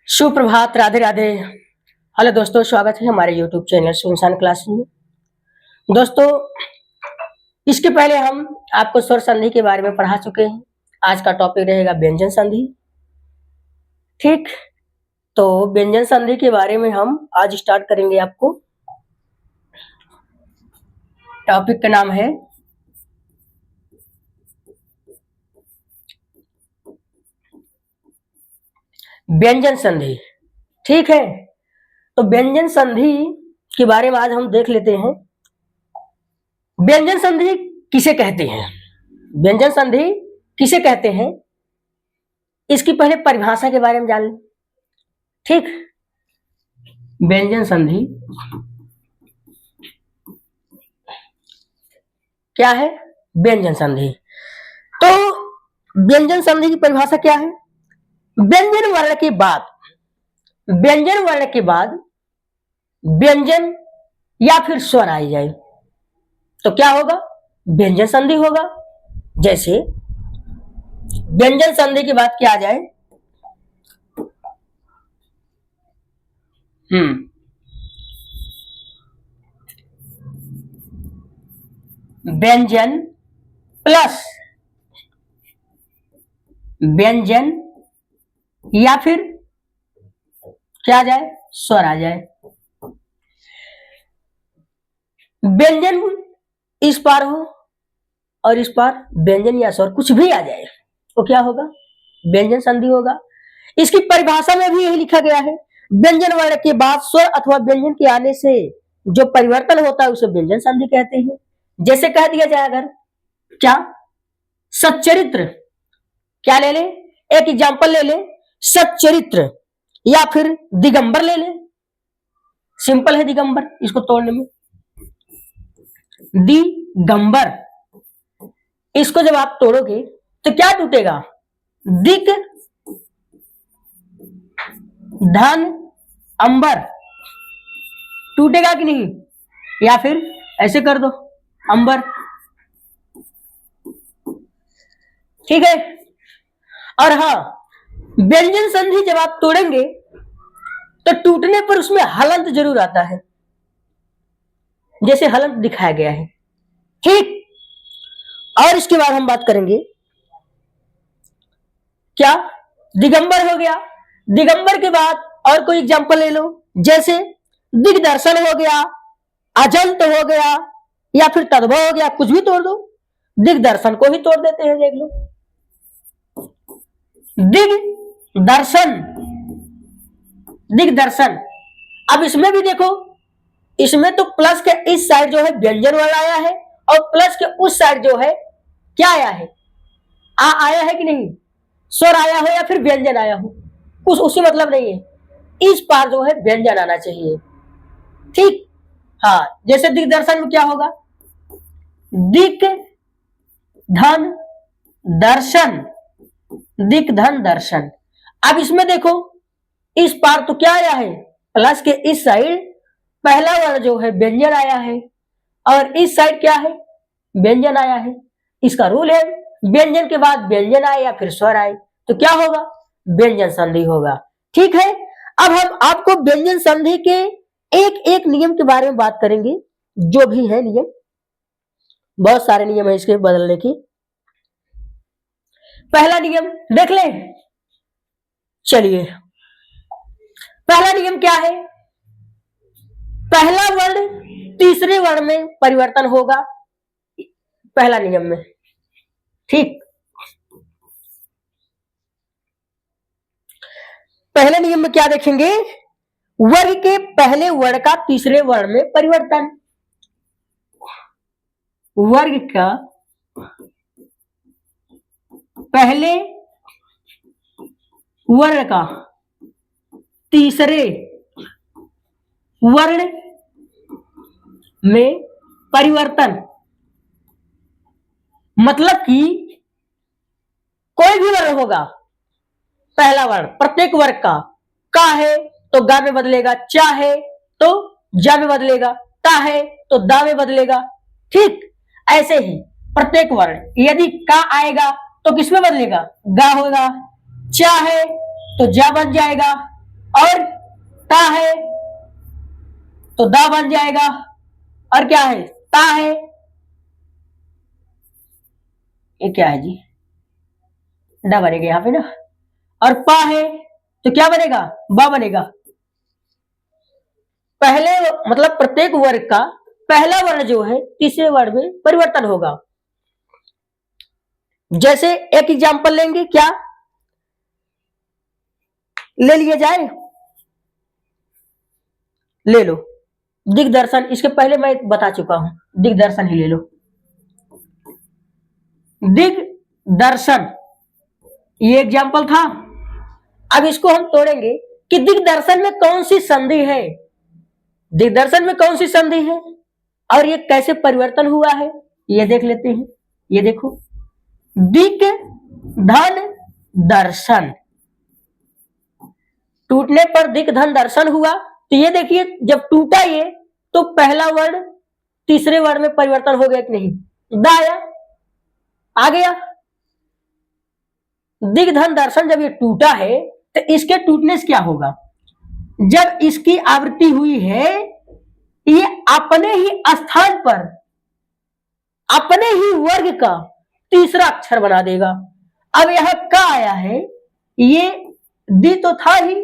सुप्रभात, राधे राधे। हेलो दोस्तों, स्वागत है हमारे यूट्यूब चैनल सुनसान क्लास में। दोस्तों, इसके पहले हम आपको स्वर संधि के बारे में पढ़ा चुके हैं। आज का टॉपिक रहेगा व्यंजन संधि। ठीक, तो व्यंजन संधि के बारे में हम आज स्टार्ट करेंगे। आपको टॉपिक का नाम है व्यंजन संधि। ठीक है, तो व्यंजन संधि के बारे में आज हम देख लेते हैं। व्यंजन संधि किसे कहते हैं, व्यंजन संधि किसे कहते हैं, इसकी पहले परिभाषा के बारे में जान लें। ठीक, व्यंजन संधि क्या है? व्यंजन संधि। तो व्यंजन संधि की परिभाषा क्या है? व्यंजन वर्ण के बाद, व्यंजन वर्ण के बाद व्यंजन या फिर स्वर आई जाए तो क्या होगा? व्यंजन संधि होगा। जैसे व्यंजन संधि की बात किया जाए, व्यंजन प्लस व्यंजन या फिर क्या आ जाए? स्वर आ जाए। व्यंजन इस पार हो और इस पार व्यंजन या स्वर कुछ भी आ जाए तो क्या होगा? व्यंजन संधि होगा। इसकी परिभाषा में भी यही लिखा गया है, व्यंजन वर्ण के बाद स्वर अथवा व्यंजन के आने से जो परिवर्तन होता है उसे व्यंजन संधि कहते हैं। जैसे कह दिया जाए, अगर क्या सच्चरित्र, क्या ले ले, एक एग्जांपल ले ले, सच्चरित्र या फिर दिगंबर ले ले। सिंपल है दिगंबर, इसको तोड़ने में दिगंबर, इसको जब आप तोड़ोगे तो क्या टूटेगा? दिग धन अंबर टूटेगा कि नहीं? या फिर ऐसे कर दो, अंबर। ठीक है। और हाँ, व्यंजन संधि जब आप तोड़ेंगे तो टूटने पर उसमें हलंत जरूर आता है, जैसे हलंत दिखाया गया है। ठीक, और इसके बाद हम बात करेंगे क्या? दिगंबर हो गया। दिगंबर के बाद और कोई एग्जांपल ले लो, जैसे दिग्दर्शन हो गया, अजंत हो गया या फिर तद्भव हो गया, कुछ भी तोड़ दो। दिग्दर्शन को ही तोड़ देते हैं, देख लो, दिग्दर्शन, दिग्दर्शन। अब इसमें भी देखो, इसमें तो प्लस के इस साइड जो है व्यंजन वर्ण आया है और प्लस के उस साइड जो है क्या आया है? आ आया है कि नहीं? स्वर आया हो या फिर व्यंजन आया हो, कुछ उससे मतलब नहीं है। इस पार जो है व्यंजन आना चाहिए। ठीक, हाँ, जैसे दिग्दर्शन में क्या होगा? दिक धन दर्शन, दिक धन दर्शन। अब इसमें देखो, इस पार तो क्या आया है? प्लस के इस साइड पहला वर्ण जो है व्यंजन आया है और इस साइड क्या है? व्यंजन आया है। इसका रूल है, व्यंजन के बाद व्यंजन आए या फिर स्वर आए तो क्या होगा? व्यंजन संधि होगा। ठीक है। अब हम आपको व्यंजन संधि के एक एक नियम के बारे में बात करेंगे, जो भी है नियम, बहुत सारे नियम है इसके बदलने के। पहला नियम देख ले, चलिए, पहला नियम क्या है? पहला वर्ण तीसरे वर्ण में परिवर्तन होगा, पहला नियम में। ठीक, पहले नियम में क्या देखेंगे? वर्ग के पहले वर्ण का तीसरे वर्ण में परिवर्तन। वर्ग का पहले वर्ण का तीसरे वर्ण में परिवर्तन, मतलब कि कोई भी वर्ण होगा, पहला वर्ण प्रत्येक वर्ग का है तो गा में बदलेगा, चा है तो जा में बदलेगा, ता है तो दा में बदलेगा। ठीक, ऐसे ही प्रत्येक वर्ण, यदि का आएगा तो किसमें बदलेगा? गा होगा, चा है तो जा बन जाएगा, और ता है तो दा बन जाएगा, और क्या है, ता है, ये क्या है जी, डा बनेगा यहाँ पे ना, और पा है तो क्या बनेगा, बा बनेगा। पहले मतलब प्रत्येक वर्ग का पहला वर्ण जो है तीसरे वर्ण में परिवर्तन होगा। जैसे एक एग्जांपल लेंगे, क्या ले लिया जाए, ले लो दिग्दर्शन, इसके पहले मैं बता चुका हूं, दिग्दर्शन ही ले लो। दिग्दर्शन ये एग्जांपल था। अब इसको हम तोड़ेंगे कि दिग्दर्शन में कौन सी संधि है, दिग्दर्शन में कौन सी संधि है और ये कैसे परिवर्तन हुआ है, ये देख लेते हैं। ये देखो, दिक धन दर्शन, टूटने पर दिक धन दर्शन हुआ। तो ये देखिए, जब टूटा ये तो पहला वर्ण तीसरे वर्ण में परिवर्तन हो गया कि नहीं, दा आया, आ गया। दिक धन दर्शन जब ये टूटा है तो इसके टूटने से क्या होगा, जब इसकी आवृत्ति हुई है ये अपने ही स्थान पर अपने ही वर्ग का तीसरा अक्षर बना देगा। अब यहां का आया है, ये दी तो था ही,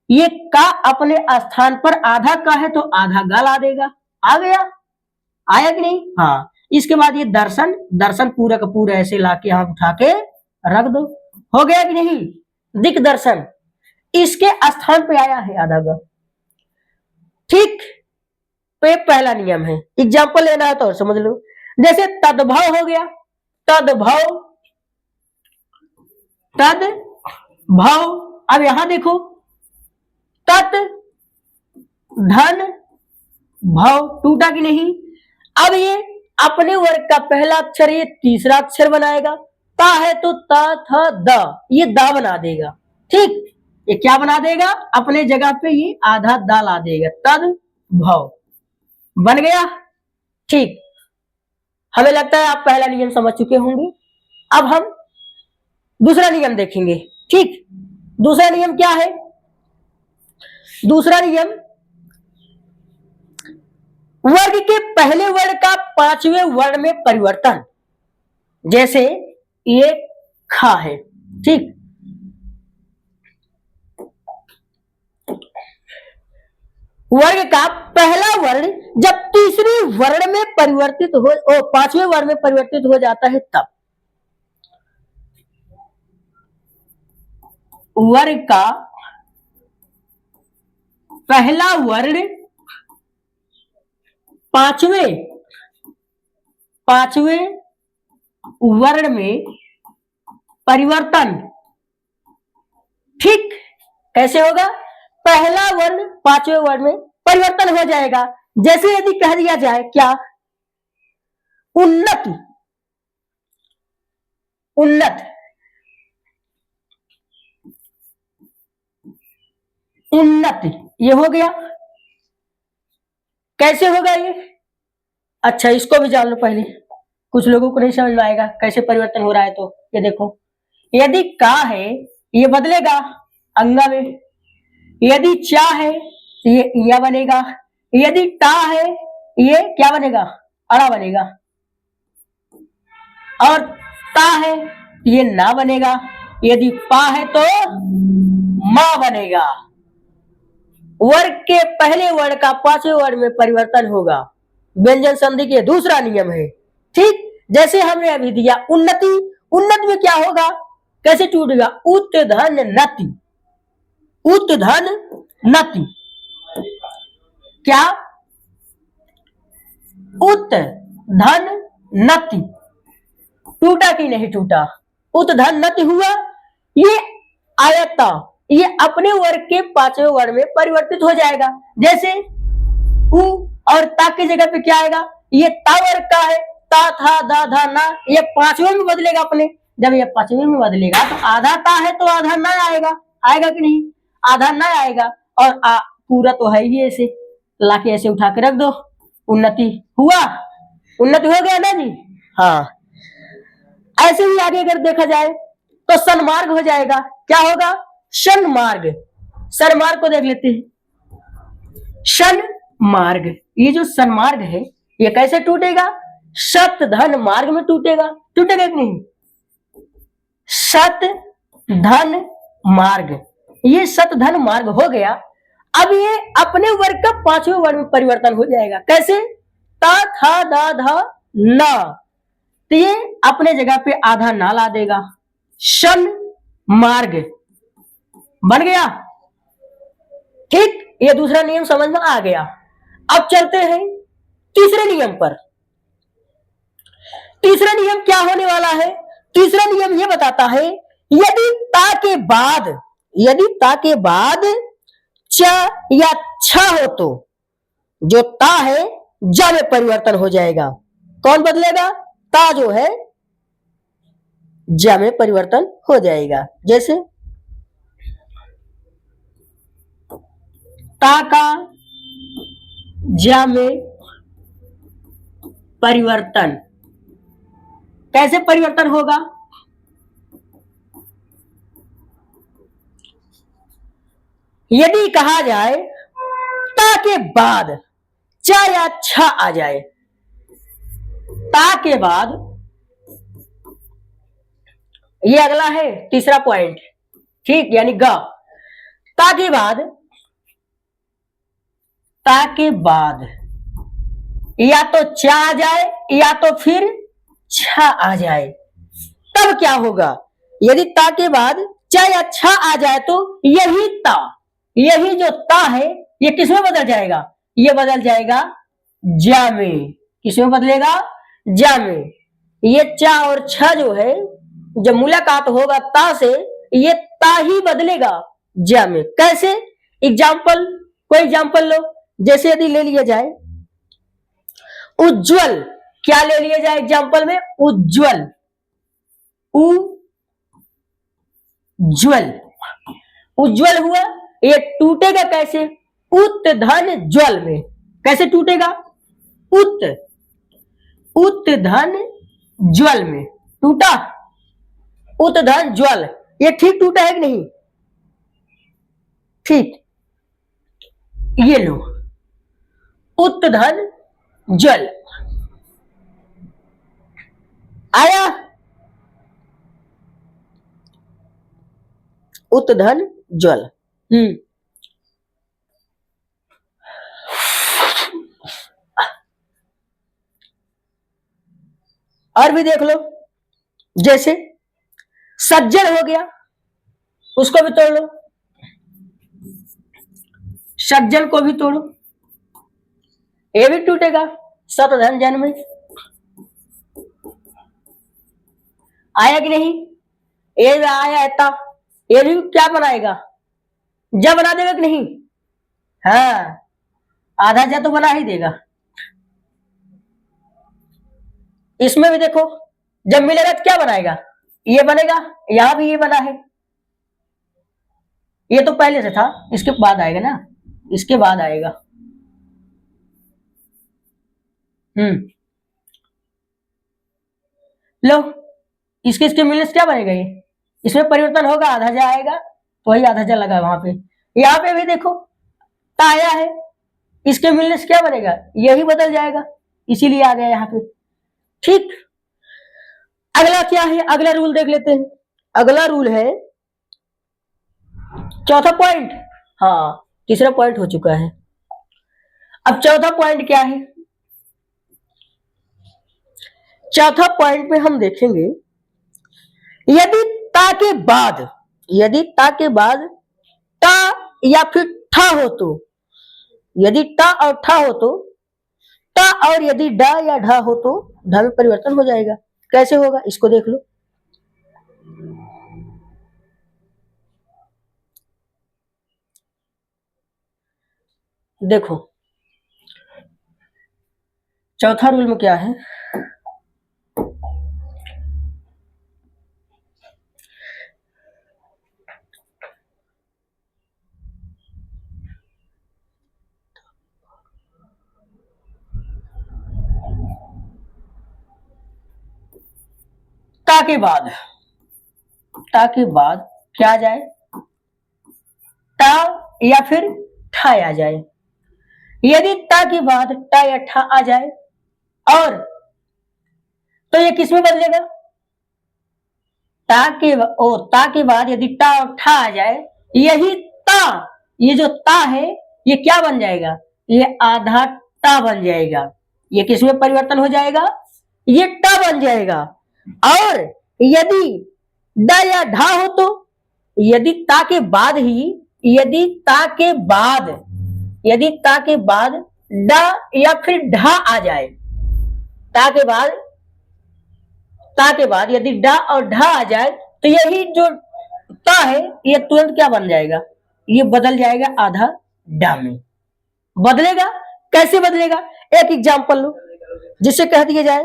ये का अपने स्थान पर आधा का है तो आधा गा ला देगा, आ गया, आया कि नहीं, हाँ। इसके बाद ये दर्शन, दर्शन पूरा का पूरा ऐसे लाके यहां उठा के रख दो, हो गया कि नहीं, दिक दर्शन, इसके स्थान पे आया है आधा गा, ठीक। तो ये पहला नियम है। एग्जाम्पल लेना है तो और समझ लो, जैसे तद्भव हो गया, तद्भव, तद्भव। अब यहां देखो, तत् धन भव, टूटा कि नहीं। अब ये अपने वर्ग का पहला अक्षर ये तीसरा अक्षर बनाएगा, ता है तो ता था द, ये दा बना देगा, ठीक। ये क्या बना देगा, अपने जगह पे ये आधा दा ला देगा, तद भव बन गया, ठीक। हमें लगता है आप पहला नियम समझ चुके होंगे। अब हम दूसरा नियम देखेंगे, ठीक। दूसरा नियम क्या है, दूसरा नियम, वर्ग के पहले वर्ण का पांचवें वर्ण में परिवर्तन। जैसे ये खा है, ठीक। वर्ग का पहला वर्ण जब तीसरे वर्ण में परिवर्तित हो, पांचवें वर्ण में परिवर्तित हो जाता है, तब वर्ग का पहला वर्ण पांचवें वर्ण में परिवर्तन, ठीक। कैसे होगा, पहला वर्ण पांचवें वर्ण में परिवर्तन हो जाएगा। जैसे यदि कह दिया जाए क्या, उन्नत, उन्नत, उन्नत, ये हो गया। कैसे होगा ये, अच्छा इसको भी जान लो पहले, कुछ लोगों को नहीं समझ में आएगा कैसे परिवर्तन हो रहा है। तो ये देखो, यदि का है ये बदलेगा अंगा में, यदि चा है तो ये या बनेगा, यदि टा है ये क्या बनेगा, अड़ा बनेगा, और ता है ये ना बनेगा, यदि पा है तो मा बनेगा। वर्ग के पहले वर्ण का पांचवें वर्ण में परिवर्तन होगा, व्यंजन संधि के दूसरा नियम है, ठीक। जैसे हमने अभी दिया उन्नति, उन्नत में क्या होगा, कैसे टूटेगा, उत धन नति, उत धन नति, क्या, उत धन नति, टूटा कि नहीं टूटा, उत धन नति हुआ। ये आयता, ये अपने वर्ग के पांचवें वर्ण में परिवर्तित हो जाएगा। जैसे उ और ता की जगह पे क्या आएगा, ये ता वर्ग का है, ता था दा धा ना, ये पांचवें में बदलेगा अपने। जब ये पांचवें में बदलेगा तो आधा ता है तो आधा ना आएगा, आएगा कि नहीं, आधा ना आएगा, और पूरा तो है ही, ऐसे लाके ऐसे उठा के रख दो, उन्नति हुआ, उन्नति हो गया ना जी, हाँ। ऐसे ही आगे अगर देखा जाए तो सन्मार्ग हो जाएगा, क्या होगा, सन्मार्ग, सन्मार्ग को देख लेते हैं। सन्मार्ग, ये जो सन्मार्ग है ये कैसे टूटेगा? सत धन मार्ग में टूटेगा। टूटेगा कि नहीं? सत धन मार्ग, ये सत धन मार्ग हो गया। अब ये अपने वर्ग का पांचवें वर्ग में परिवर्तन हो जाएगा। कैसे? ता था दा धा ना, तो ये अपने जगह पे आधा ना ला देगा। शन मार्ग बन गया। ठीक, ये दूसरा नियम समझ में आ गया। अब चलते हैं तीसरे नियम पर। तीसरा नियम क्या होने वाला है? तीसरा नियम ये बताता है यदि ता के बाद च या छ हो तो जो ता है ज में परिवर्तन हो जाएगा। कौन बदलेगा? ता जो है ज में परिवर्तन हो जाएगा। जैसे ता का ज में परिवर्तन कैसे परिवर्तन होगा? यदि कहा जाए ता के बाद च या छ आ जाए, ता के बाद, ये अगला है तीसरा पॉइंट। ठीक, यानी ग, ता के बाद या तो च आ जाए या तो फिर छ आ जाए, तब क्या होगा? यदि ता के बाद च या छ आ जाए तो यही जो ता है ये किसमें बदल जाएगा? ये बदल जाएगा ज में। किसमें बदलेगा? ज में। ये च और छ जो है जब मुलाकात होगा ता से, ये ता ही बदलेगा ज में। कैसे? एग्जाम्पल, कोई एग्जाम्पल लो। जैसे यदि ले लिया जाए उज्ज्वल, क्या ले लिया जाए एग्जाम्पल में? उज्ज्वल, उज्ज्वल हुआ, ये टूटेगा कैसे? उत धन ज्वल में। कैसे टूटेगा? उत धन ज्वल में टूटा। उत धन ज्वल, ये ठीक टूटा है कि नहीं? ठीक, ये लो उत धन ज्वल आया। उत धन ज्वल। और भी देख लो, जैसे सज्जन हो गया, उसको भी तोड़ लो। सज्जन को भी तोड़ो, ये भी टूटेगा सत धन जन में। आया कि नहीं? ये भी आया था, ये भी क्या बनाएगा? ज बना देगा कि नहीं? हाँ, आधा ज तो बना ही देगा। इसमें भी देखो जब मिलेगा तो क्या बनाएगा? ये बनेगा। यहां भी ये बना है, ये तो पहले से था, इसके बाद आएगा ना, इसके बाद आएगा। लो, इसके मिलने से क्या बनेगा? ये इसमें परिवर्तन होगा, आधा जा आएगा तो वही आधा जा लगा वहां पे। यहाँ पे भी देखो ताया है, इसके मिलने से क्या बनेगा? यही बदल जाएगा, इसीलिए आ गया यहाँ पे। ठीक, अगला क्या है? अगला रूल देख लेते हैं। अगला रूल है चौथा पॉइंट। हाँ, तीसरा पॉइंट हो चुका है। अब चौथा पॉइंट क्या है? चौथा पॉइंट में हम देखेंगे यदि ता के बाद टा या फिर ठा हो तो, यदि टा और ठा हो तो टा, और यदि डा या ढा हो तो ढा में परिवर्तन हो जाएगा। कैसे होगा इसको देख लो। देखो चौथा रूल में क्या है? ता के बाद क्या जाए? टा या फिर ठा आ जाए। यदि ता के बाद टा या ठा आ जाए और तो ये किस में बदलेगा? ता के बाद यदि टा और ठा आ जाए, यही ता, ये जो ता है ये क्या बन जाएगा? ये आधा टा बन जाएगा। ये किस में परिवर्तन हो जाएगा? ये टा बन जाएगा। और यदि ड या ढा हो तो यदि ता के बाद ही यदि ता के बाद यदि ता के बाद ड या फिर ढा आ जाए, ता के बाद यदि ड और ढा आ जाए तो यही जो ता है ये तुरंत क्या बन जाएगा? ये बदल जाएगा आधा डा में। बदलेगा कैसे बदलेगा? एक एग्जांपल लो जिससे कह दिया जाए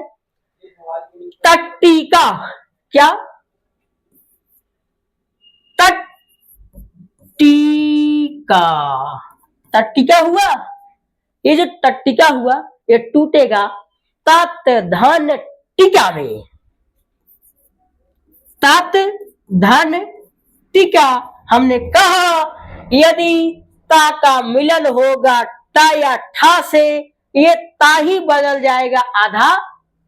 टट्टिका। क्या? टट्टिका। टट्टिका हुआ। ये जो टट्टिका हुआ ये टूटेगा तात धन टिका में। तात धन टिका। हमने कहा यदि ता का मिलन होगा टा या ठा से, ये ता ही बदल जाएगा आधा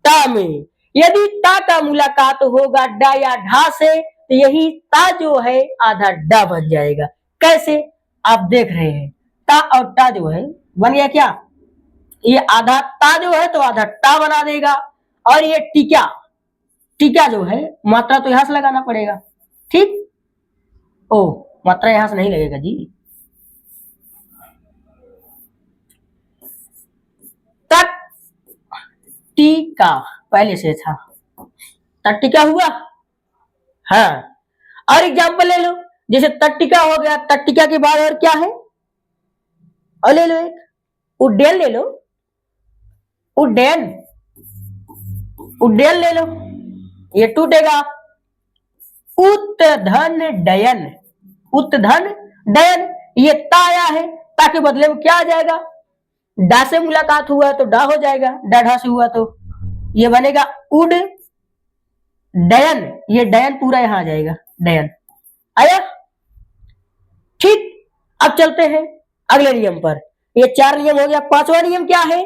टा में। यदि ता का मुलाकात होगा डा या ढा से तो यही ता जो है आधा डा बन जाएगा। कैसे? आप देख रहे हैं ता और टा जो है बन गया क्या? ये आधा ता जो है तो आधा टा बना देगा। और ये टीका, टीका जो है मात्रा तो यहां से लगाना पड़ेगा। ठीक? ओ मात्रा यहां से नहीं लगेगा जी। टट्टिका पहले से था। टट्टिका हुआ। हाँ। और एग्जाम्पल ले लो, जैसे टट्टिका हो गया, टट्टिका के बाद और क्या है? और ले लो एक उड्डयन ले लो। उड्डयन, उड्डयन ले लो, ये टूटेगा उत्धन डयन। उत्धन डयन। ये ता आया है, ता के बदले में क्या आ जाएगा? डा से मुलाकात हुआ तो डा हो जाएगा, डा ढा से हुआ तो ये बनेगा उड डयन। ये डयन पूरा यहां आ जाएगा, डयन आया। ठीक। अब चलते हैं अगले नियम पर। ये 4 नियम हो गया। 5वां नियम क्या है?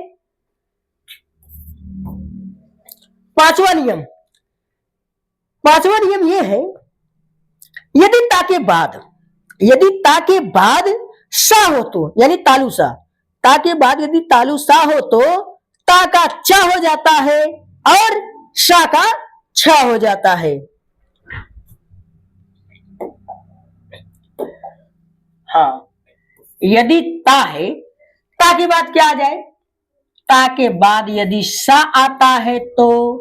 5वां नियम, 5वां नियम ये है यदि ता के बाद सा हो तो, यानी तालु सा, ता के बाद यदि तालु सा हो तो ता का चा हो जाता है और सा का छा हो जाता है। हाँ, यदि ता है, ता के बाद क्या आ जाए? ता के बाद यदि सा आता है तो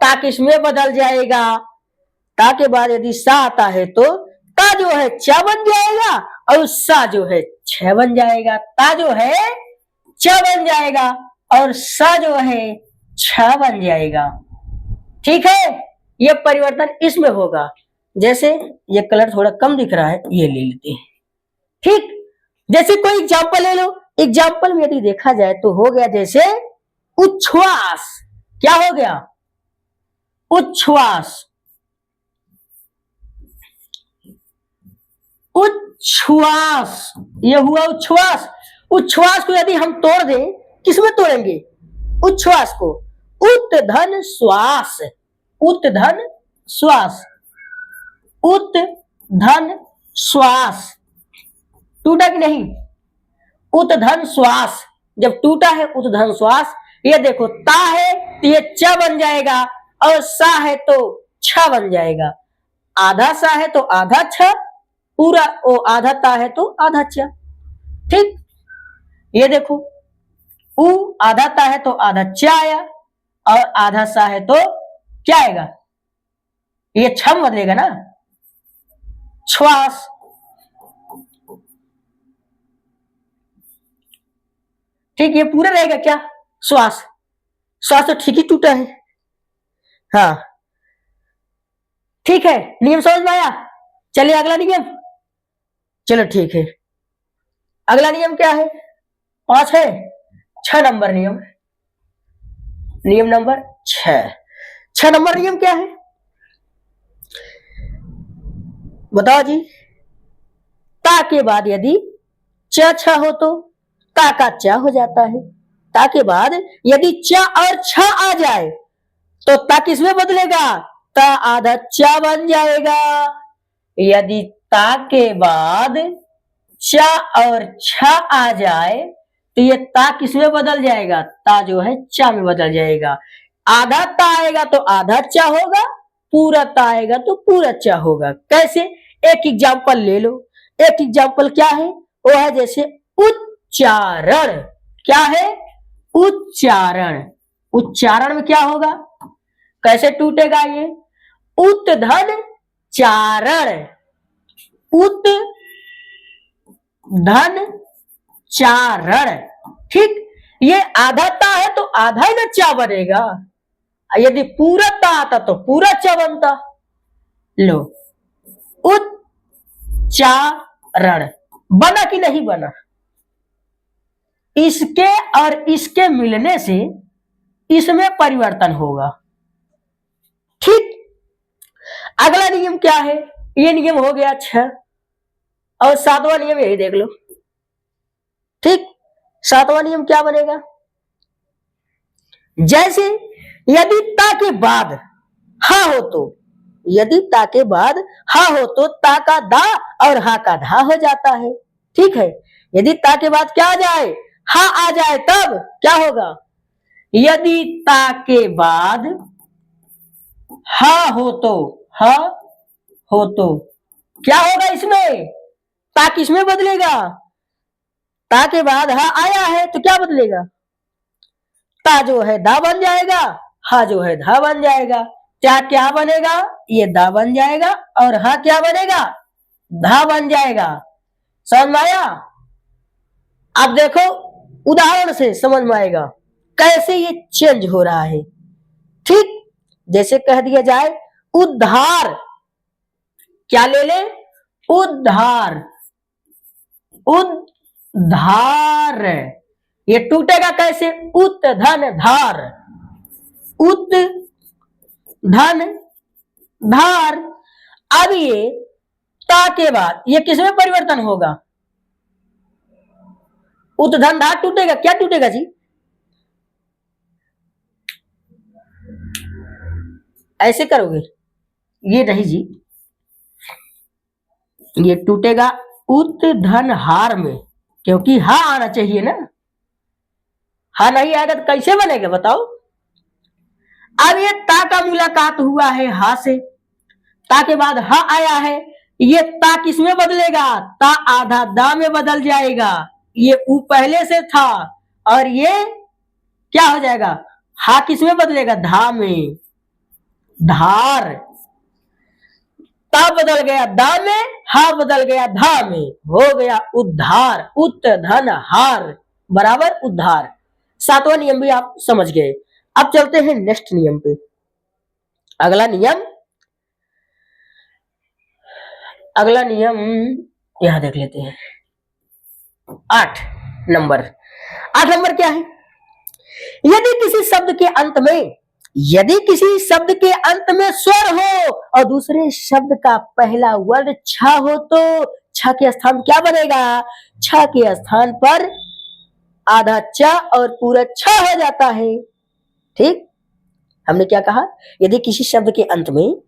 ता किसमें बदल जाएगा? ता के बाद यदि सा आता है तो ता जो है चा बन जाएगा और सा जो है छ बन जाएगा। ता जो है च बन जाएगा और सा जो है छ बन जाएगा। ठीक है? ये परिवर्तन इसमें होगा। जैसे ये कलर थोड़ा कम दिख रहा है, ये ले लेते हैं। ठीक? जैसे कोई एग्जाम्पल ले लो। एग्जाम्पल में यदि देखा जाए तो हो गया जैसे उच्छ्वास। क्या हो गया? उच्छ्वास। उच्छ्वास, ये हुआ उच्छ्वास। उच्छ्वास को यदि हम तोड़ दें, किसमें तोड़ेंगे? उच्छ्वास को उत्धन श्वास। उत्धन श्वास। उत्धन श्वास। टूटा कि नहीं? उत्धन श्वास। जब टूटा है उत्धन श्वास। ये देखो ता है तो ये च बन जाएगा और सा है तो छ बन जाएगा। आधा सा है तो आधा छ, पूरा ओ आधा ता है तो आधा च। ठीक? ये देखो उ आधा ता है तो आधा च आया और आधा सा है तो क्या आएगा? ये छम बदलेगा ना, श्वास। ठीक? ये पूरा रहेगा क्या? श्वास। श्वास तो ठीक ही टूटा है। हाँ ठीक है, नियम समझ में आया? चलिए अगला नियम। चलो ठीक है, अगला नियम क्या है? 5 है। 6 नंबर नियम, नियम नंबर 6। 6 नंबर नियम क्या है बताओ जी? ता के बाद यदि च छ हो तो ता का च हो जाता है। ता के बाद यदि च और छ आ जाए तो ता किसमें बदलेगा? ता आधा च बन जाएगा। यदि ता के बाद च और छ आ जाए तो ये ता किसमें बदल जाएगा? ता जो है च में बदल जाएगा। आधा ता आएगा तो आधा च होगा, पूरा ता आएगा तो पूरा च होगा। कैसे? एक एग्जाम्पल ले लो। एक एग्जाम्पल क्या है? वो है जैसे उच्चारण। क्या है? उच्चारण। उच्चारण में क्या होगा? कैसे टूटेगा ये? उत धन चारण। उत धन चारण। ठीक, ये आधा ता है तो आधा ही ना चा बनेगा। यदि पूरा ता आता तो पूरा चा बनता। लो, उच्चारण बना कि नहीं बना? इसके और इसके मिलने से इसमें परिवर्तन होगा। ठीक, अगला नियम क्या है? ये नियम हो गया 6 और 7वां नियम यही देख लो। ठीक, 7वां नियम क्या बनेगा? जैसे यदि ता के बाद हा हो तो, यदि ता के बाद हा हो तो ता का दा और हा का धा हो जाता है। ठीक है, यदि ता के बाद क्या आ जाए? हा आ जाए तब क्या होगा? यदि ता के बाद हा हो तो, हा हो तो क्या होगा इसमें? ता किसमें बदलेगा? ता के बाद हा आया है तो क्या बदलेगा? ता जो है दा बन जाएगा, हा जो है धा बन जाएगा। क्या क्या बनेगा? ये दा बन जाएगा और हा क्या बनेगा? धा बन जाएगा। समझ में आया? आप देखो उदाहरण से समझ में आएगा कैसे ये चेंज हो रहा है। ठीक, जैसे कह दिया जाए उद्धार। क्या ले ले? उद्धार। उद्धार। ये टूटेगा कैसे? उत धन धार। उत धन धार। अब ये ता के बाद ये किसमें परिवर्तन होगा? उत धन धार टूटेगा। क्या टूटेगा जी? ऐसे करोगे? ये नहीं जी, ये टूटेगा उत धन हार में, क्योंकि हा आना चाहिए ना। हा नहीं आएगा तो कैसे बनेगा बताओ? अब ये ता का मुलाकात हुआ है हा से, ता के बाद हा आया है, ये ता किसमें बदलेगा? ता आधा दा में बदल जाएगा। ये उ पहले से था और ये क्या हो जाएगा? हा किसमें बदलेगा? धा में। धार। ता बदल गया दा में, हा बदल गया धा में, हो गया उद्धार। उत धन हार बराबर उद्धार। 7वां नियम भी आप समझ गए। अब चलते हैं नेक्स्ट नियम पे। अगला नियम, अगला नियम यहां देख लेते हैं। 8 नंबर। 8 नंबर क्या है? यदि किसी शब्द के अंत में, यदि किसी शब्द के अंत में स्वर हो और दूसरे शब्द का पहला वर्ड छ हो तो छ के स्थान क्या बनेगा? छ के स्थान पर आधा च और पूरा छ हो जाता है। ठीक, हमने क्या कहा? यदि किसी शब्द के अंत में,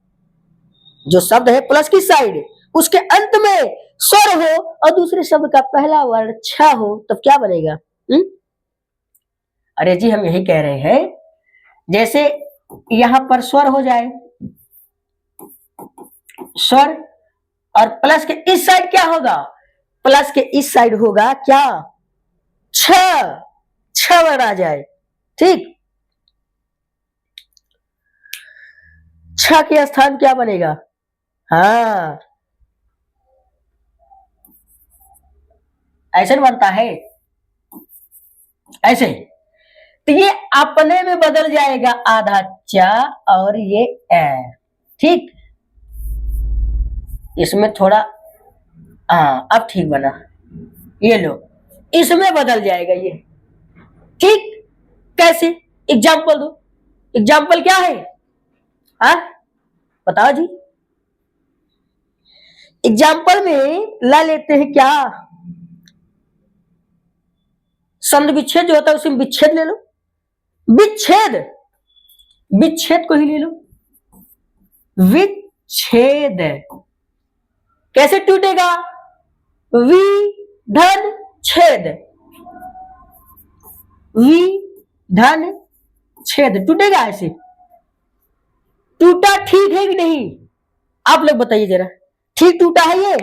जो शब्द है प्लस की साइड, उसके अंत में स्वर हो और दूसरे शब्द का पहला वर्ड छ हो तब क्या बनेगा? अरे जी हम यही कह रहे हैं, जैसे यहां पर स्वर हो जाए, स्वर, और प्लस के इस साइड क्या होगा? प्लस के इस साइड होगा क्या? छ। छ वर्ड आ जाए। ठीक, छ के स्थान क्या बनेगा? हाँ, ऐसे बनता है, ऐसे। तो ये अपने में बदल जाएगा आधा च और ये ए। ठीक, इसमें थोड़ा अब ठीक बना। ये लो, इसमें बदल जाएगा ये। ठीक, कैसे? एग्जाम्पल दो। एग्जाम्पल क्या है? हाँ बताओ जी। एग्जाम्पल में ला लेते हैं क्या, संधि विच्छेद जो होता है उसमें विच्छेद ले लो, विच्छेद, विच्छेद को ही ले लो, विच्छेद कैसे टूटेगा, वि धन छेद, वि धन छेद टूटेगा ऐसे, टूटा ठीक है कि नहीं, आप लोग बताइए जरा, ठीक टूटा है ये,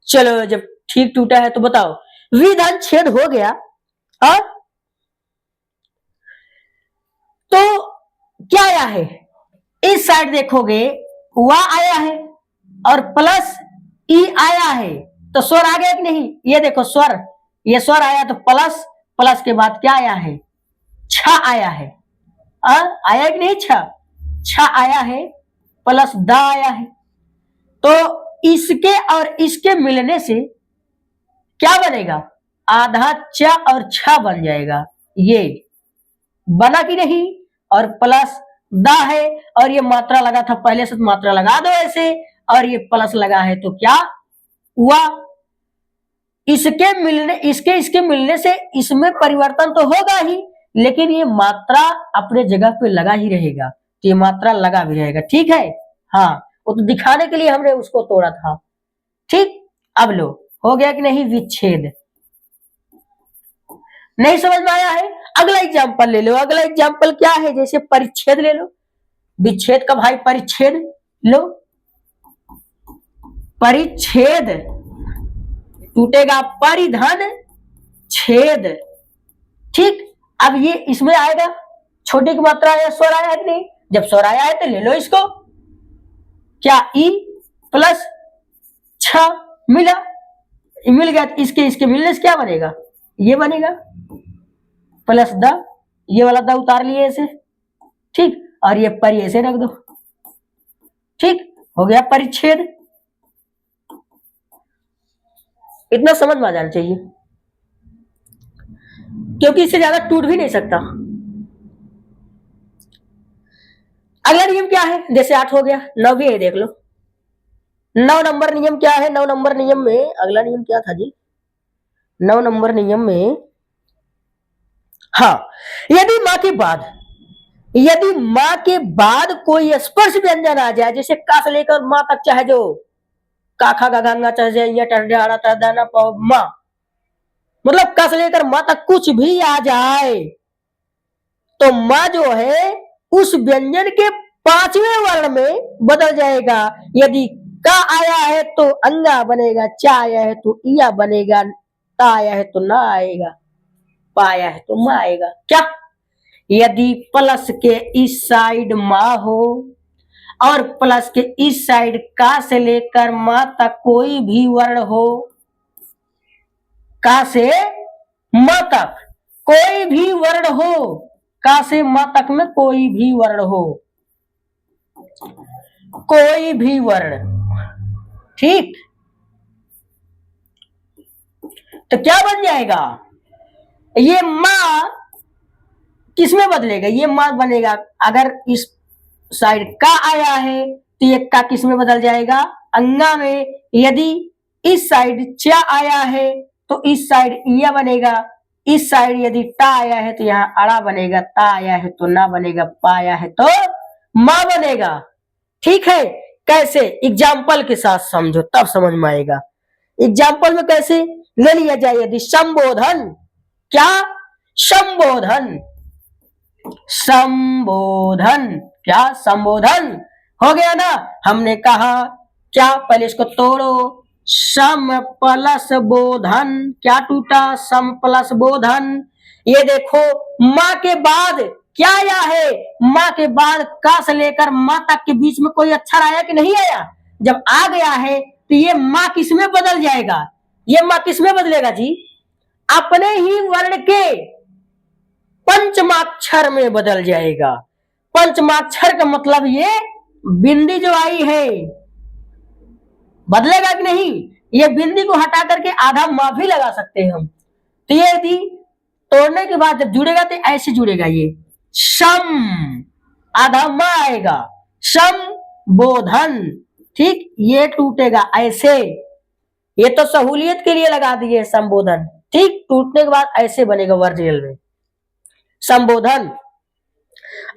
चलो जब ठीक टूटा है तो बताओ, विधन छेद हो गया, और तो क्या आया है, इस साइड देखोगे वा आया है और प्लस ई आया है, तो स्वर आ गया कि नहीं, ये देखो स्वर, ये स्वर आया तो प्लस, प्लस के बाद क्या आया है, छ आया है, आया कि नहीं, छ आया है, प्लस द आया है, तो इसके और इसके मिलने से क्या बनेगा, आधा च और छ बन जाएगा, ये बना कि नहीं, और प्लस द है, और ये मात्रा लगा था पहले से, तो मात्रा लगा दो ऐसे, और ये प्लस लगा है तो क्या हुआ, इसके मिलने, इसके मिलने से इसमें परिवर्तन तो होगा ही, लेकिन ये मात्रा अपने जगह पे लगा ही रहेगा, तो ये मात्रा लगा भी रहेगा, ठीक है, हाँ वो तो दिखाने के लिए हमने उसको तोड़ा था, ठीक। अब लो, हो गया कि नहीं विच्छेद, नहीं समझ में आया है, अगला एग्जाम्पल ले लो, अगला एग्जाम्पल क्या है, जैसे परिच्छेद ले लो, विच्छेद का भाई परिच्छेद लो, परिच्छेद टूटेगा परिधन छेद, ठीक। अब ये इसमें आएगा, छोटी की मात्रा आया, स्वर आया है नहीं, जब स्वर आया है तो ले लो इसको, क्या ई प्लस छ मिला, मिल गया, तो इसके मिलने से क्या बनेगा, ये बनेगा, प्लस द, ये वाला द उतार लिए ऐसे, ठीक, और ये पर ऐसे रख दो, ठीक, हो गया परिच्छेद, इतना समझ में आ जाना चाहिए, क्योंकि इससे ज्यादा टूट भी नहीं सकता। अगला नियम क्या है, जैसे 8 हो गया, 9 भी है, देख लो 9 नंबर नियम क्या है, 9 नंबर नियम में अगला नियम क्या था जी, 9 नंबर नियम में, हाँ, यदि माँ के बाद कोई स्पर्श व्यंजन आ जाए, जैसे का से लेकर माँ तक, चाहे जो काखा गंगा चाहे टरडाड़ा माँ, मतलब का से लेकर माँ तक कुछ भी आ जाए, तो माँ जो है उस व्यंजन के 5वें वर्ण में बदल जाएगा, यदि का आया है तो अंगा बनेगा, चा आया है तो इया बनेगा, ता आया है तो ना आएगा, पा आया है तो माँ आएगा, क्या, यदि प्लस के इस साइड माँ हो और प्लस के इस साइड का से लेकर माँ तक कोई भी वर्ण हो, का से माँ तक कोई भी वर्ण हो, का से माँ तक में कोई भी वर्ण हो, कोई भी वर्ण, ठीक, तो क्या बन जाएगा, ये माँ किसमें बदलेगा, ये माँ बनेगा, अगर इस साइड का आया है तो ये का किसमें बदल जाएगा, अंगा में, यदि इस साइड चा आया है तो इस साइड इया बनेगा, इस साइड यदि टा आया है तो यहाँ अड़ा बनेगा, ता आया है तो ना बनेगा, पा आया है तो माँ बनेगा, ठीक है। कैसे, एग्जाम्पल के साथ समझो तब समझ में आएगा, एग्जाम्पल में कैसे ले लिया जाए, यदि संबोधन, क्या, संबोधन, संबोधन, क्या, संबोधन हो गया ना, हमने कहा क्या, पहले इसको तोड़ो, सम प्लस बोधन, क्या टूटा, सम प्लस बोधन, ये देखो माँ के बाद क्या आया है, माँ के बाद का से लेकर माँ तक के बीच में कोई अक्षर आया कि नहीं आया, जब आ गया है तो ये माँ किसमें बदल जाएगा, ये माँ किसमें बदलेगा जी, अपने ही वर्ण के पंचमाक्षर में बदल जाएगा, पंचमाक्षर का मतलब ये बिंदी जो आई है बदलेगा कि नहीं, ये बिंदी को हटा करके आधा माँ भी लगा सकते हैं हम, तो ये यदि तोड़ने के बाद जब जुड़ेगा तो ऐसे जुड़ेगा, ये सम आधा माँ आएगा, सम बोधन, ठीक, ये टूटेगा ऐसे। ये तो सहूलियत के लिए लगा दिए संबोधन, ठीक, टूटने के बाद ऐसे बनेगा वर्जियल में संबोधन।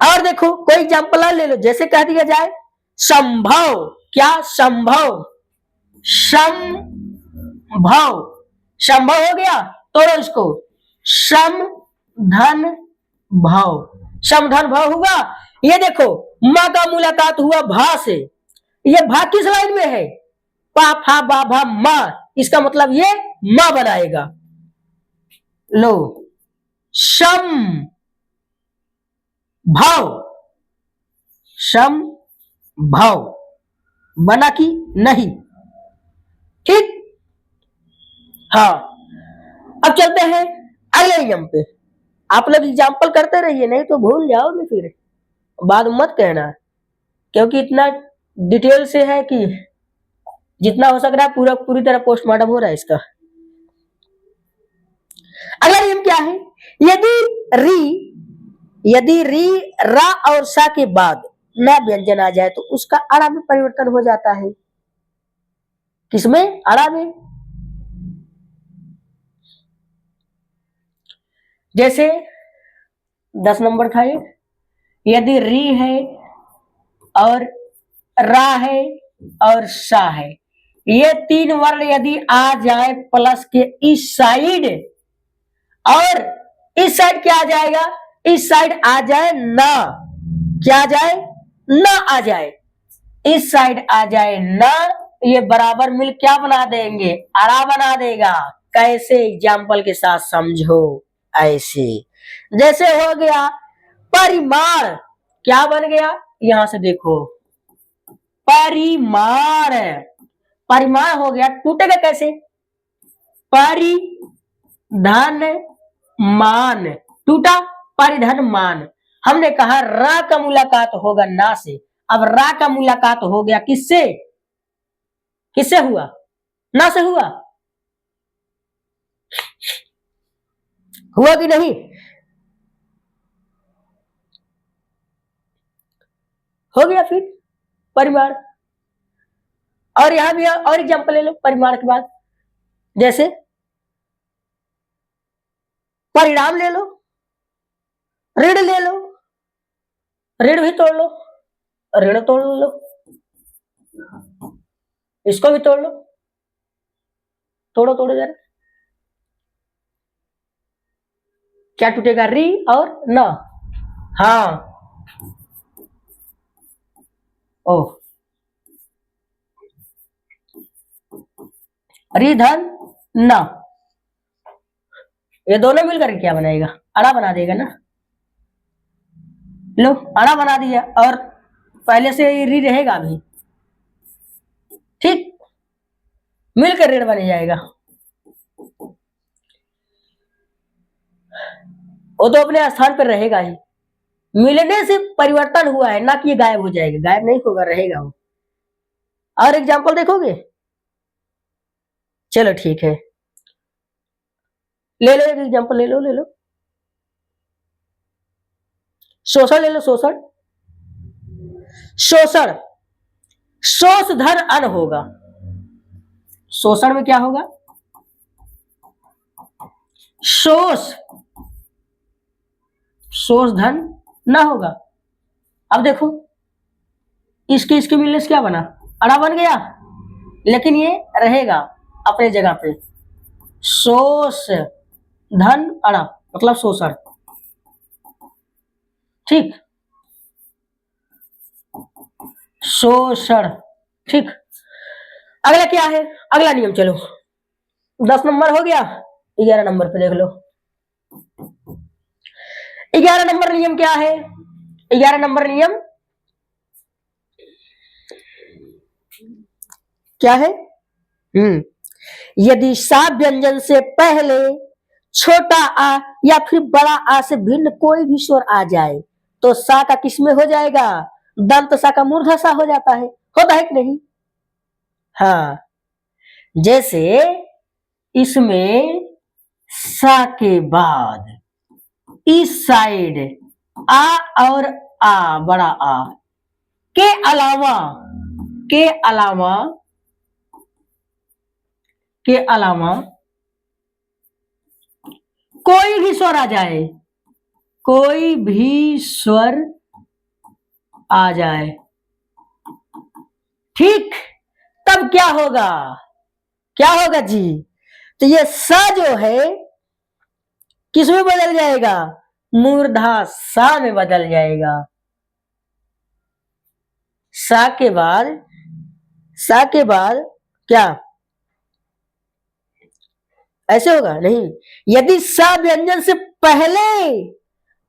और देखो कोई एग्जाम्पल ले लो, जैसे कह दिया जाए संभव, क्या संभव, संभव, संभव हो गया, तोड़ो इसको, सम धन भव, समधन भव हुआ। ये देखो माँ का मुलाकात हुआ भा से, ये भा किस लाइन में है, पा फा बा भा माँ, इसका मतलब ये माँ बनाएगा। लो सम भाव, सम भाव बना कि नहीं, ठीक। हाँ, अब चलते हैं अगले नियम पे। आप लोग एग्जाम्पल करते रहिए, नहीं तो भूल जाओगे फिर, बाद मत कहना, क्योंकि इतना डिटेल से है कि जितना हो सक रहा है पूरी तरह पोस्टमार्टम हो रहा है इसका। अगला नियम क्या है, यदि री रा और सा के बाद न व्यंजन आ जाए तो उसका अड़ा में परिवर्तन हो जाता है। किसमें, अड़ा में। जैसे 10 नंबर था ये, यदि री है और रा है और सा है, ये तीन वर्ण यदि आ जाए प्लस के इस साइड, और इस साइड क्या आ जाएगा, इस साइड आ जाए ना, क्या आ जाए, ना आ जाए, इस साइड आ जाए ना, ये बराबर मिल क्या बना देंगे, अड़ा बना देगा। कैसे, एग्जाम्पल के साथ समझो, ऐसे जैसे हो गया परिमाण, क्या बन गया, यहां से देखो परिमाण, परिमाण हो गया, टूटेगा कैसे, परिधन मान, टूटा परिधन मान। हमने कहा रा का मुलाकात होगा ना से, अब रा का मुलाकात हो गया किससे, किससे हुआ, ना से हुआ, हुआ कि नहीं, हो गया फिर परिमाण। और यहां भी और एग्जांपल ले लो परिमाण के बाद, जैसे परिणाम ले लो, ऋण ले लो, ऋण भी तोड़ लो, ऋण तोड़ लो, इसको भी तोड़ लो, तोड़ो तोड़ो जरा, क्या टूटेगा, री और न, हाँ, ओ री धन न, ये दोनों मिलकर क्या बनाएगा, अड़ा बना देगा ना। लो अड़ा बना दिया, और पहले से री रहेगा अभी, ठीक, मिलकर ऋण बन जाएगा। वो तो अपने स्थान पर रहेगा ही, मिलने से परिवर्तन हुआ है ना कि ये गायब हो जाएगा, गायब नहीं होगा, रहेगा वो। और एग्जांपल देखोगे, चलो ठीक है, ले लो एक एग्जांपल, ले लो शोषण ले लो, शोषण, शोषण, शोष धन अन होगा, शोषण में क्या होगा, शोष, शोष धन ना होगा। अब देखो इसके मिलने से क्या बना, अड़ा बन गया, लेकिन ये रहेगा अपने जगह पे, शोष धन अड़ा मतलब शोषण, ठीक, शोषण, ठीक। अगला क्या है, अगला नियम चलो 10 नंबर हो गया, 11 नंबर पे देख लो। 11 नंबर नियम क्या है, 11 नंबर नियम क्या है, यदि सा व्यंजन से पहले छोटा आ या फिर बड़ा आ से भिन्न कोई भी स्वर आ जाए तो सा का किसमें हो जाएगा, दंत सा का मूर्धा सा हो जाता है, होता है कि नहीं। हाँ, जैसे इसमें सा के बाद इस साइड आ और आ बड़ा आ के अलावा के अलावा कोई भी स्वर आ जाए, कोई भी स्वर आ जाए, ठीक, तब क्या होगा, क्या होगा जी? तो ये स जो है किसमें बदल जाएगा? मूर्धा सा में बदल जाएगा। सा के बाद क्या ऐसे होगा? नहीं, यदि स व्यंजन से पहले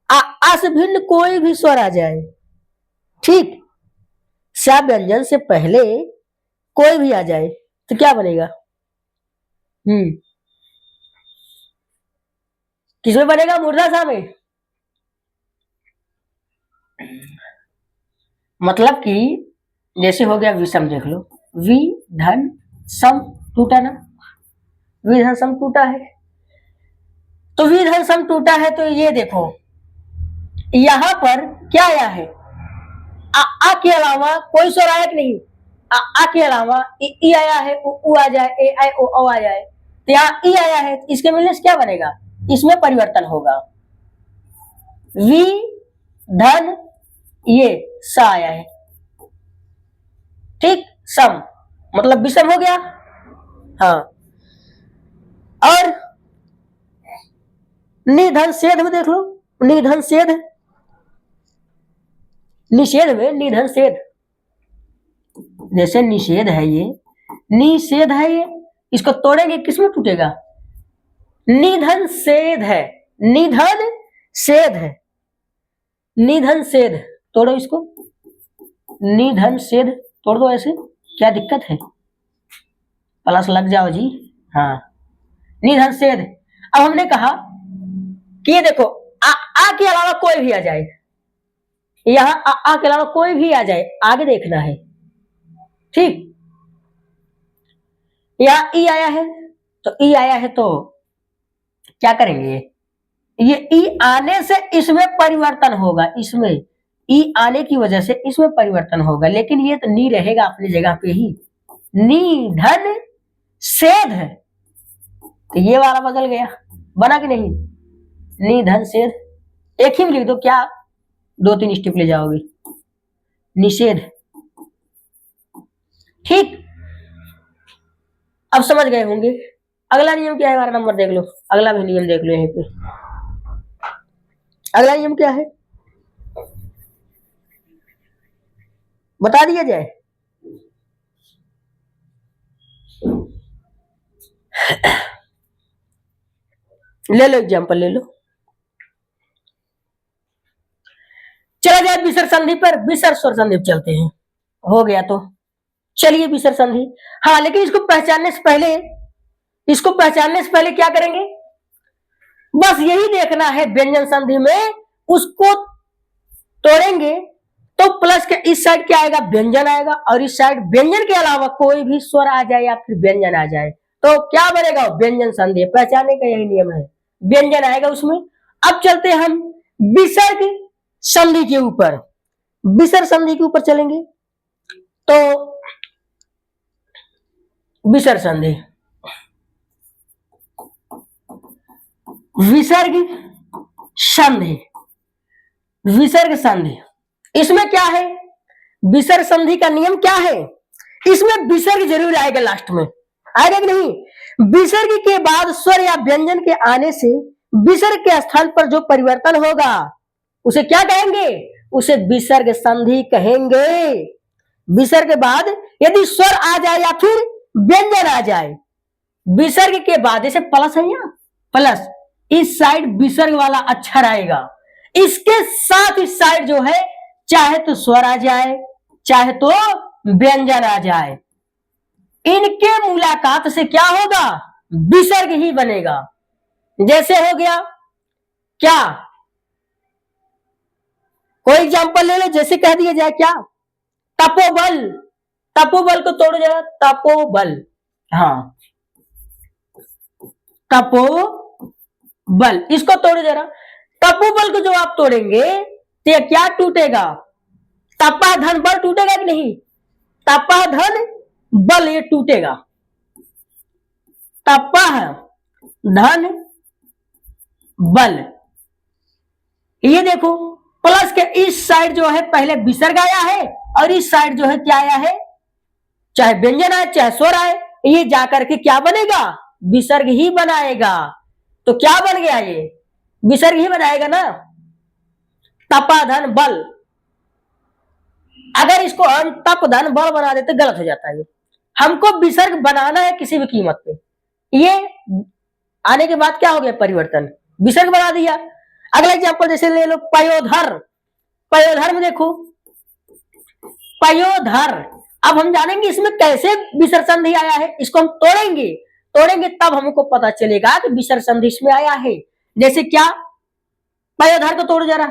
आ से भिन्न कोई भी स्वर आ जाए, ठीक, स व्यंजन से पहले कोई भी आ जाए तो क्या बनेगा? किसमें बनेगा? मूर्धा सा में। मतलब कि जैसे हो गया विषम, देख लो, वि धन सम टूटा ना, वि धन सम टूटा है, तो वि धन सम टूटा है, तो ये देखो यहां पर क्या आया है? आ के अलावा कोई स्वर आया कि नहीं? आ के अलावा ई आया है, उ आ जाए, ए आई ओ आ जाए, तो यहाँ ई आया है, इसके मिलने से क्या बनेगा? इसमें परिवर्तन होगा। वि धन ये सा आया है, ठीक, सम मतलब विषम हो गया। हाँ, और निधन सेध में देख लो, निधन सेध, निषेध में निधन सेध, जैसे निषेध है ये, निषेध है ये, इसको तोड़ेंगे किसमें टूटेगा? निधन सेध है, निधन सेध है, निधन सेध, तोड़ो इसको, निधन सेध तोड़ दो ऐसे, क्या दिक्कत है? प्लस लग जाओ जी। हाँ, निधन सेध। अब हमने कहा कि ये देखो आ के अलावा कोई भी आ जाए, यहां आ के अलावा कोई भी आ जाए, आगे देखना है, ठीक, यहाँ ई आया है, तो ई आया है तो क्या करेंगे? ये ई आने से इसमें परिवर्तन होगा, इसमें ई आने की वजह से इसमें परिवर्तन होगा, लेकिन ये तो नी रहेगा अपनी जगह पे ही, निधन सेध है, तो ये वाला बदल गया, बना कि नहीं? निधन सेध, एक ही में लिख दो, क्या 2-3 स्टेप ले जाओगे? निषेध, ठीक। अब समझ गए होंगे। अगला नियम क्या है? 12 नंबर देख लो, अगला भी नियम देख लो यहीं पे। अगला नियम क्या है बता दिया जाए? ले लो एग्जाम्पल, ले लो, चला जाए विसर्ग संधि पर, विसर्ग स्वर संधि चलते हैं, हो गया तो चलिए विसर्ग संधि। हाँ, लेकिन इसको पहचानने से पहले क्या करेंगे? बस यही देखना है, व्यंजन संधि में उसको तोड़ेंगे तो प्लस के इस साइड क्या आएगा? व्यंजन आएगा, और इस साइड व्यंजन के अलावा कोई भी स्वर आ जाए या फिर व्यंजन आ जाए तो क्या बनेगा? व्यंजन संधि। पहचानने का यही नियम है, व्यंजन आएगा उसमें। अब चलते हम विसर्ग संधि के ऊपर, विसर्ग संधि के ऊपर चलेंगे तो विसर्ग संधि, विसर्ग संधि, विसर्ग संधि, इसमें क्या है? विसर्ग संधि का नियम क्या है? इसमें विसर्ग जरूर आएगा, लास्ट में आएगा कि नहीं? विसर्ग के बाद स्वर या व्यंजन के आने से विसर्ग के स्थान पर जो परिवर्तन होगा उसे क्या कहेंगे? उसे विसर्ग संधि कहेंगे। विसर्ग के बाद यदि स्वर आ जाए या फिर व्यंजन आ जाए, विसर्ग के बाद, जैसे प्लस है यहाँ, प्लस इस साइड विसर्ग वाला अक्षर आएगा, इसके साथ इस साइड जो है चाहे तो स्वर आ जाए चाहे तो व्यंजन आ जाए, इनके मुलाकात से क्या होगा? विसर्ग ही बनेगा। जैसे हो गया क्या, कोई एग्जांपल ले लो, जैसे कह दिया जाए क्या? तपोबल, तपोबल को तोड़ो जरा, तपोबल, हाँ, तपोबल, इसको तोड़ो जरा। तपोबल को जो आप तोड़ेंगे तो क्या टूटेगा? तपा धन बल टूटेगा कि नहीं? तपह धन बल, ये टूटेगा। तपह धन बल, ये देखो प्लस के इस साइड जो है पहले विसर्ग आया है और इस साइड जो है क्या आया है, चाहे व्यंजन आए चाहे स्वर आए, ये जाकर के क्या बनेगा, विसर्ग ही बनाएगा। तो क्या बन गया, ये विसर्ग ही बनाएगा ना। तपा धन बल, अगर इसको हम तप धन बल बना देते गलत हो जाता है। हमको विसर्ग बनाना है किसी भी कीमत पे। ये आने के बाद क्या हो गया, परिवर्तन, विसर्ग बना दिया। अगला एग्जांपल जैसे ले लो पयोधर। पयोधर में देखो पयोधर, अब हम जानेंगे इसमें कैसे विसर्ग संधि आया है। इसको हम तोड़ेंगे तब हमको पता चलेगा कि विसर्ग संधि इसमें आया है। जैसे क्या, पयोधर को तोड़ जरा,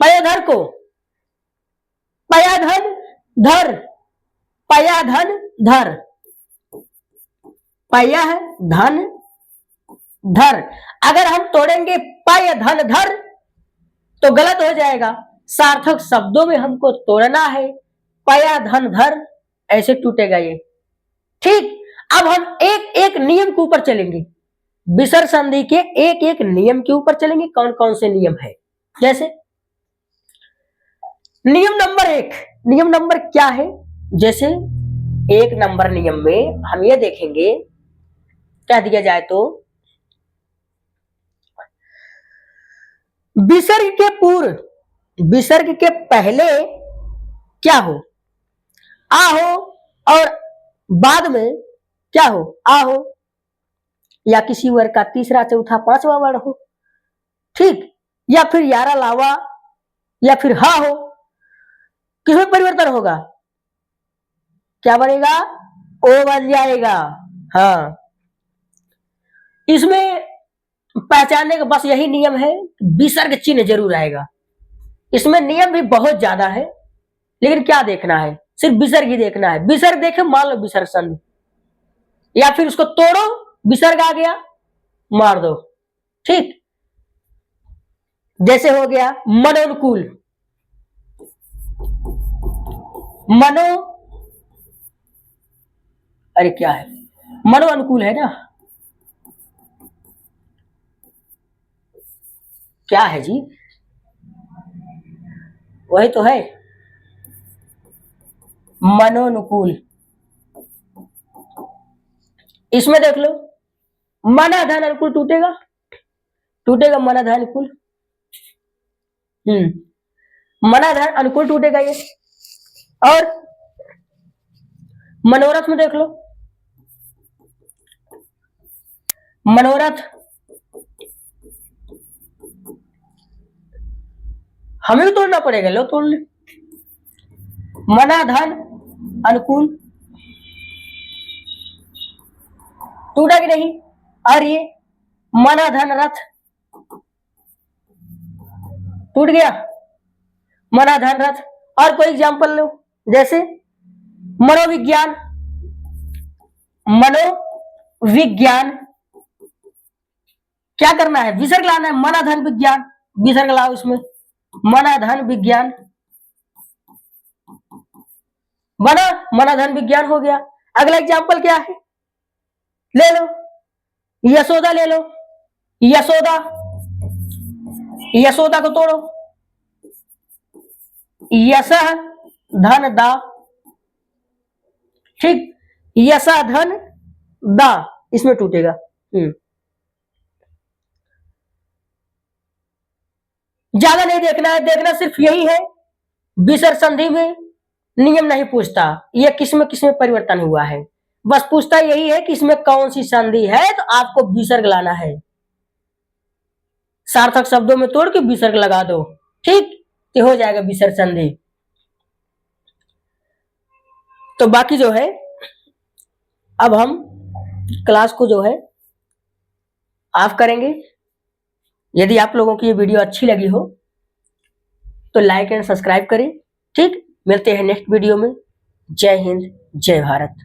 पयोधर को, पयाधन धर, पयाधन धर, पयः धन धर। अगर हम तोड़ेंगे पय धन धर तो गलत हो जाएगा। सार्थक शब्दों में हमको तोड़ना है, पया धन धर, ऐसे टूटेगा ये। ठीक, अब हम एक एक नियम के ऊपर चलेंगे, विसर्ग संधि के एक एक नियम के ऊपर चलेंगे। कौन कौन से नियम है, जैसे नियम नंबर 1, नियम नंबर क्या है, जैसे 1 नंबर नियम में हम ये देखेंगे, क्या दिया जाए तो विसर्ग के पूर्व, विसर्ग के पहले क्या हो, आ हो, और बाद में क्या हो, आ हो, या किसी वर्ग का तीसरा चौथा पांचवा वर्ण हो। ठीक, या फिर यारा लावा, या फिर हा हो। किसमें परिवर्तन होगा, क्या बनेगा, ओ बन जाएगा। हाँ, इसमें पहचानने का बस यही नियम है, विसर्ग चिन्ह जरूर आएगा। इसमें नियम भी बहुत ज्यादा है, लेकिन क्या देखना है, सिर्फ विसर्ग ही देखना है। विसर्ग देखे, मान लो विसर्ग संधि, या फिर उसको तोड़ो, विसर्ग आ गया, मार दो। ठीक, जैसे हो गया मनोनुकूल, मनो, अरे क्या है, मनो अनुकूल है ना, क्या है जी, वही तो है, मनोनुकूल। इसमें देख लो, मनाधन अनुकूल टूटेगा, टूटेगा मनाधन अनुकूल, मनाधन अनुकूल टूटेगा ये। और मनोरथ में देख लो, मनोरथ हमें भी तोड़ना पड़ेगा, लो तोड़ ले। मनाधन अनुकूल टूटा कि नहीं, और ये मनाधन रथ टूट गया, मनाधन रथ। और कोई एग्जांपल लो, जैसे मनोविज्ञान, मनोविज्ञान क्या करना है, विसर्ग लाना है, मनाधन विज्ञान, विसर्ग लाओ इसमें, मनाधन विज्ञान बना, मनाधन विज्ञान हो गया। अगला एग्जांपल क्या है, ले लो यशोदा, ले लो यशोदा, यशोदा को तोड़ो, यशः धन दा। ठीक, यशः धन दा, इसमें टूटेगा। ज्यादा नहीं देखना है, देखना सिर्फ यही है, विसर्ग संधि में नियम नहीं पूछता ये किसमें किसमें परिवर्तन हुआ है, बस पूछता यही है कि इसमें कौन सी संधि है, तो आपको विसर्ग लाना है। सार्थक शब्दों में तोड़ के विसर्ग लगा दो, ठीक, तो हो जाएगा विसर्ग संधि। तो बाकी जो है, अब हम क्लास को जो है ऑफ करेंगे। यदि आप लोगों की ये वीडियो अच्छी लगी हो तो लाइक एंड सब्सक्राइब करें। ठीक, मिलते हैं नेक्स्ट वीडियो में। जय हिंद, जय भारत।